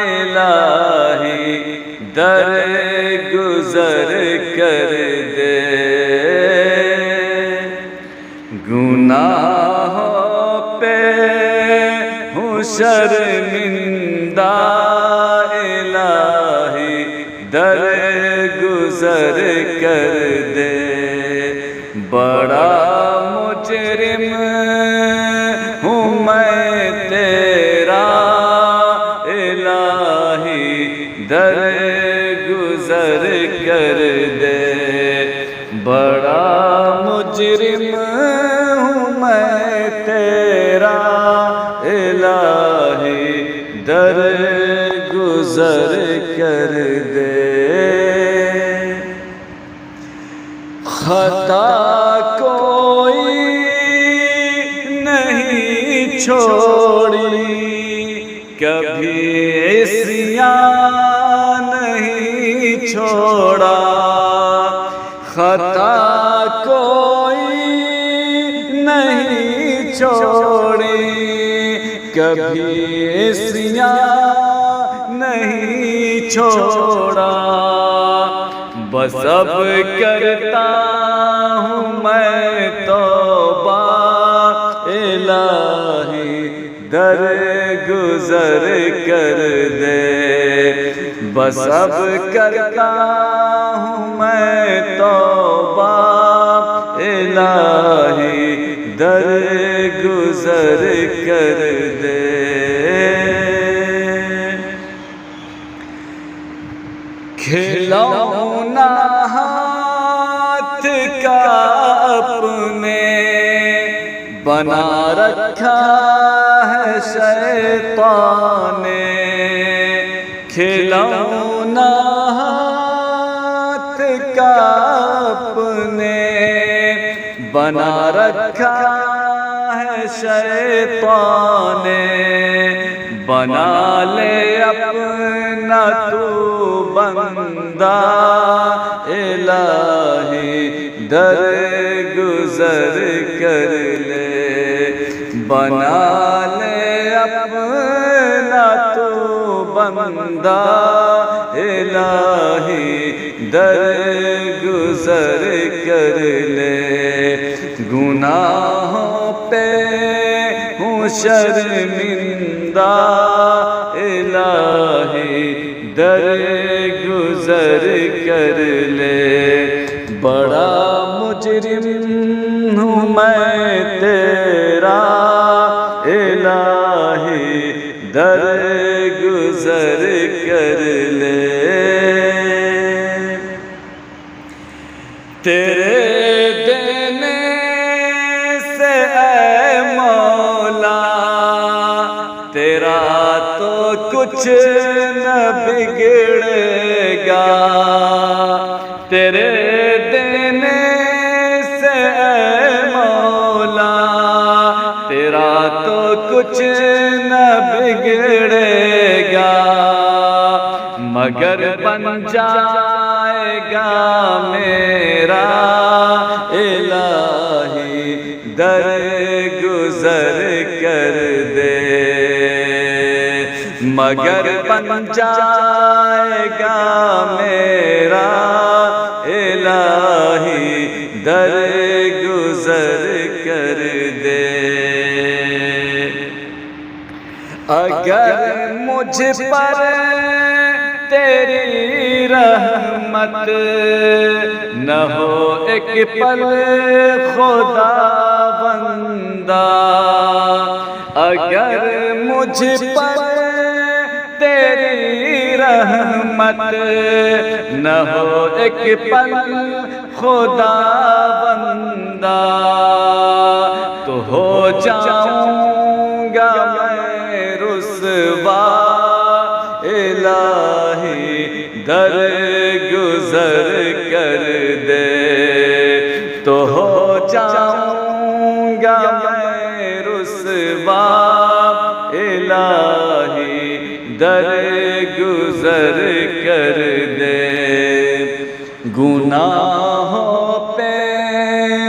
الہی در گزر کر دے، گناہوں پہ ہوں شرمندہ الہی در گزر کر دے، بڑا مجرم ہوں میں تیرا الہی در گزر کر دے، بڑا مجرم ہوں میں تیرا الہی در گزر کر دے، خطا کوئی نہیں چھوڑی، کبھی عصیان نہیں چھوڑا، خطا کوئی نہیں چھوڑی، کبھی عصیان نہیں چھوڑا، بس اب کرتا ہوں میں توبہ الہی در گزر کر دے، بس اب کرتا ہوں میں توبہ الہی در گزر کر دے، کھلونا ہاتھ کا اپنے بنا رکھا ہے شیطان نے، کھلونا ہاتھ کا اپنے بنا رکھا ہے شیطان نے، بنا لے اپنا تو بندہ الہی در گزر کر لے، بنا لے اپنا تو بندہ الہی در گزر کر لے، گناہوں پہ ہوں شرمندہ الہی در گزر کر لے، بڑا مجرم ہوں میں تیرا الہی در گزر کر لے، تیرے دینے سے اے مولا تیرا تو کچھ نہ بگڑے گا، تیرے دینے سے اے مولا تیرا تو کچھ نہ بگڑے گا، مگر بن جائے گا میرا الہی در گزر کر دے، مگر بن جائے گا میرا الہی در گزر کر دے، اگر مجھ پر تیری رحمت نہ ہو ایک پل خدا بندہ، اگر مجھ پر تیری رحمت نہ ہو ایک پل خدا بندہ، تو ہو جاؤں گا میں رسوا الہی در گزر کر دے، تو ہو جاؤں گا میں رسوا الہی در گزر کر دے، گناہوں پہ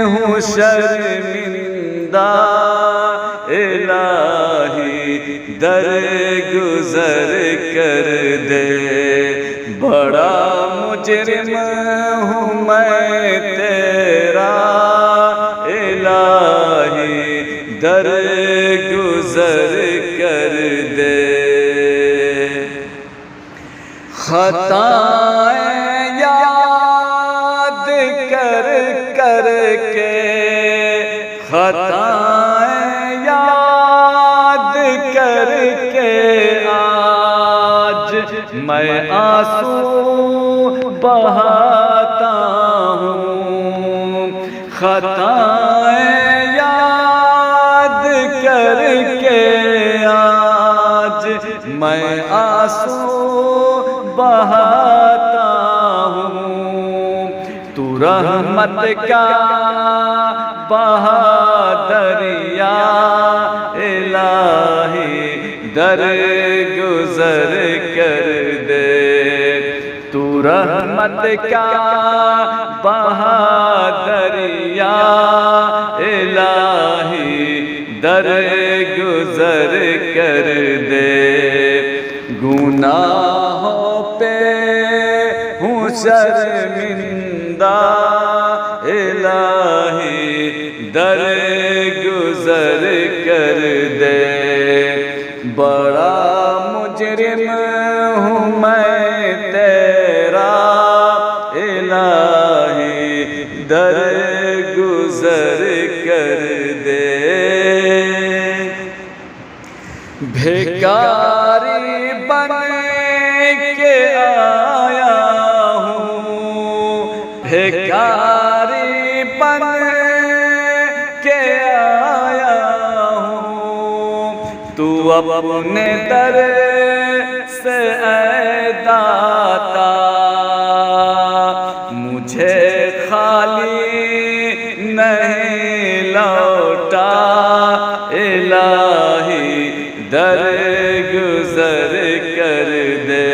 ہوں شرمندہ الہی در گزر کر دے، بڑا مجرم ہوں میں تیرا الہی، در گزر کر دے۔ خطائیں یاد کر کر کے، خطائیں یاد کر کے آج میں آنسو بہاتا ہوں، خطائیں یاد کر کے آج میں آنسو بہاتا ہوں۔ تو رحمت کا بہا دریا الہی، در گزر کر دے، تو رحمت کا بہا دریا الہی، در گزر کر دے۔ گناہوں پہ ہوں شرمندہ الہی، در گزر کر دے، بڑا مجرم ہوں میں تیرا الہی، در گزر کر دے۔ بھیکاری بن کے آیا ہوں، بھیکاری بن کے آیا ہوں، تو اپنے در سے اے داتا مجھے خالی نہیں لوٹا الہی، در گزر کر دے،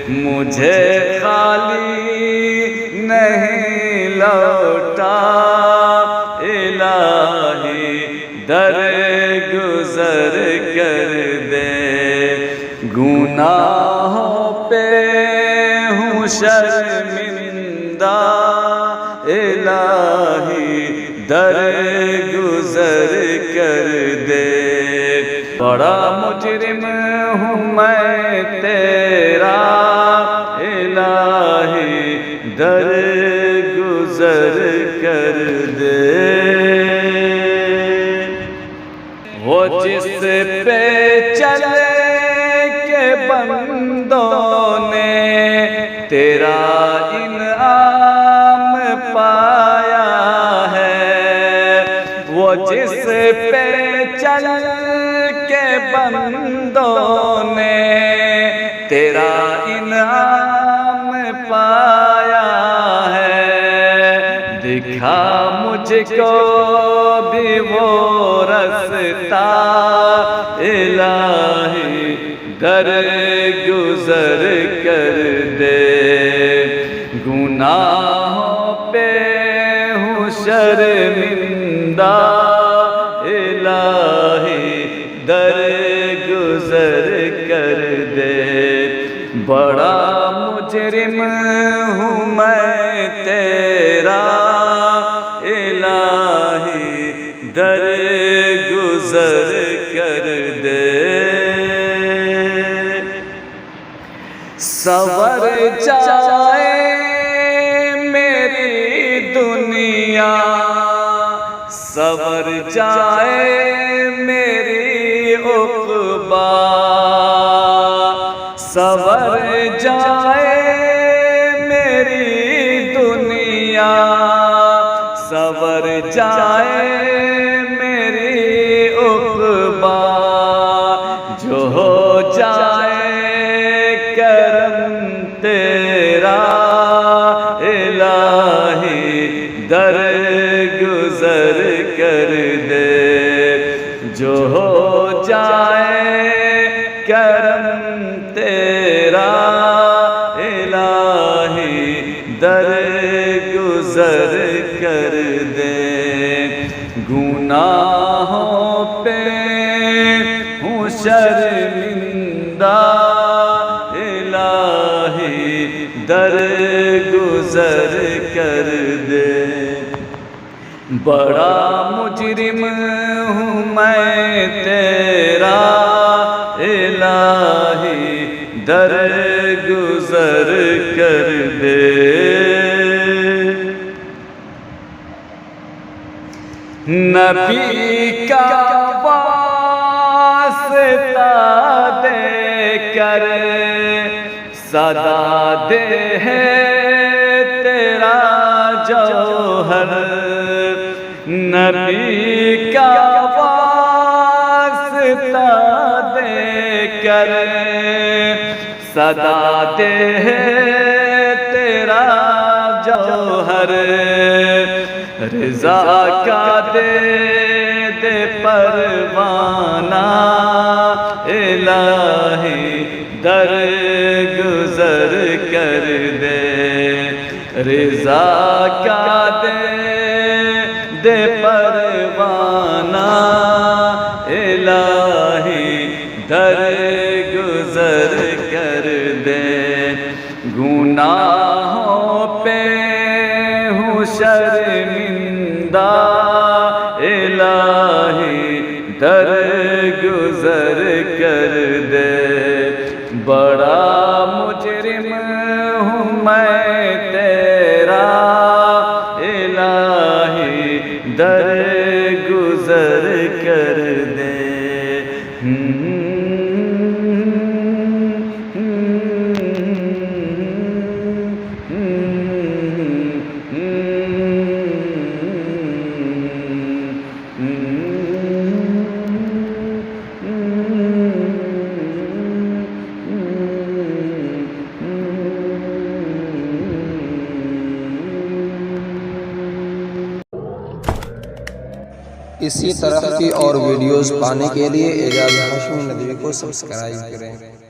مجھے خالی نہیں لوٹا الہی، در گزر کر دے۔ گناہوں پہ ہوں شرمندہ الہی، در گزر کر دے، بڑا مجرم ہوں میں تیرا الہی، در گزر کر دے۔ وہ جس پہ چلے کے بندوں نے تیرا انعام پایا ہے، وہ جس پہ چل کے بندوں نے تیرا انعام پایا ہے، دکھا مجھ کو بھی وہ رستہ الہی، در گزر کر دے۔ گناہوں پہ ہوں شرمندہ الہی، در گزر کر دے، بڑا مجرم ہوں میں تیرا الہی، در گزر کر دے۔ سنور جائے میری دنیا، سنور جائے میری عقبیٰ، سنور جائے میری دنیا، سنور جائے میری عقبیٰ، جو ہو جائے کرم تیرا الہی، در گزر کر دے، جو ہو جائے کرم تیرا الہی، در گزر کر دے۔ گناہوں پہ ہوں شرمندہ بڑا مجرم ہوں میں تیرا الہی درگزر کر دے نبی کا واسطہ دے کر صدا دے ہے تیرا جوہر نبی کا واسطہ دے کر صدا دے ہے تیرا جوہر رضا کا دے دے پروانہ الہی درگزر کر دے رضا کا دے دے پروانہ الہی درگزر کر دے گناہوں پہ ہوں شرمندہ الہی درگزر کر دے بڑا مجرم ہوں میں تیرا الہی درگزر کر دے اسی طرح کی اور ویڈیوز پانے کے لیے اعجاز ہاشمی ندوی کو سبسکرائب کریں۔